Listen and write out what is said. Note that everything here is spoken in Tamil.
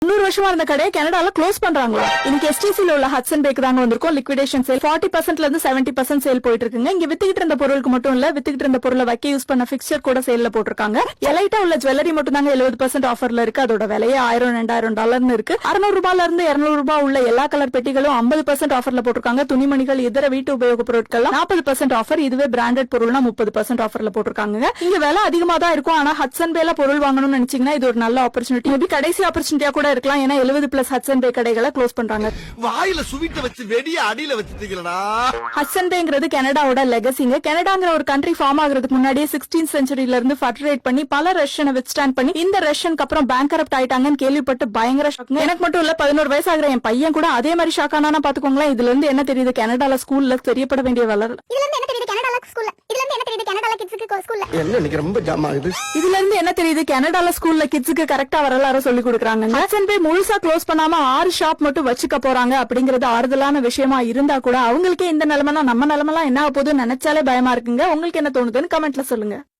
300 வருஷமா இருந்த கடையை கனடால க்ளோஸ் பண்றாங்களா? இன்னைக்கு எஸ்டிசில உள்ள ஹட்சன் பேக் தாங்க வந்திருக்கோம். லிக்விடேஷன் சேல் 40% இருந்து 70% சேல் போயிட்டு இருக்குங்க. இங்க வித்துக்கிட்டு இருந்த பொருளுக்கு மட்டும் இல்ல, வித்துக்கிட்டு இருந்த பொருளை வைக்க யூஸ் பண்ண பிக்சர் கூட சேல்ல போட்டிருக்காங்க. எலைட்டா உள்ள ஜுவல்லரி மட்டும் தாங்க 70% ஆஃபர்ல இருக்கு. அதோட விலையே $1000-2000 இருக்கு. $600 இருந்து $200 உள்ள எல்லா கலர் பெட்டிகளும் 50% ஆஃபர்ல போட்டிருக்காங்க. துணிமணிகள் இதர வீட்டு உபயோக பொருட்கள் 40% ஆஃபர். இதுவே பிராண்டட் பொருள்னா 30% ஆஃபர்ல போட்டிருக்காங்க. இங்க விலை அதிகமா தான் இருக்கும். ஆனா ஹட்சன் பேல பொருள் வாங்கணும்னு நினைச்சீங்கன்னா இது ஒரு நல்ல ஆப்பர்ச்சுனிட்டி. மேபி கடைசி ஆப்பர்ச்சுனிட்டியா கூட இருக்கலாம். ஏன்னா 70+ ஹட்சன் பே கடைகளை க்ளோஸ் பண்றாங்க. வாயில சுவிட்ட வச்சு வெடிய அடியில வச்சிட்டீங்களா? ஹட்சன் பேங்கிறது கனடாவோட லெகசிங்க. கனடாங்கிற ஒரு கண்ட்ரி ஃபார்ம் ஆகிறதுக்கு முன்னாடியே 16th செஞ்சுரியில இருந்து ஃபர்ட்ரேட் பண்ணி பல ரஷ்யனை வித்ஸ்டாண்ட் பண்ணி இந்த ரஷ்யனுக்கு அப்புறம் பேங்க்ரப்ட் ஆயிட்டாங்கன்னு கேள்விப்பட்டு பயங்கர ஷாக். எனக்கு மட்டும் இல்ல, 11 வயசு ஆகிற என் பையன் கூட அதே மாதிரி ஷாக் ஆனா பாத்துக்கோங்களேன். இதுல இருந்து என்ன தெரியுது? கனடால ஸ்கூல்ல தெரியப்பட வேண்டிய வளரல். இதுல இருந்து என்ன தெரியுது? கனடால ஸ்கூல்ல கிட்ஸ்க்கு என்ன இன்னைக்கு ரொம்ப ஜாம் ஆகுது. இதுல இருந்து என்ன தெரியுது? கனடால ஸ்கூல்ல கிட்ஸுக்கு கரெக்டா வரலாறு சொல்லி கொடுக்கறாங்க. ஹட்சன் பே முழுசா க்ளோஸ் பண்ணாம 6 ஷாப் மட்டும் வச்சுக்க போறாங்க அப்படிங்கறது ஆறுதலான விஷயமா இருந்தா கூட அவங்களுக்கே இந்த நிலைமைனா நம்ம நிலைமெல்லாம் என்ன ஆக போகுதுன்னு நினைச்சாலே பயமா இருக்குங்க. உங்களுக்கு என்ன தோணுதுன்னு கமெண்ட்ல சொல்லுங்க.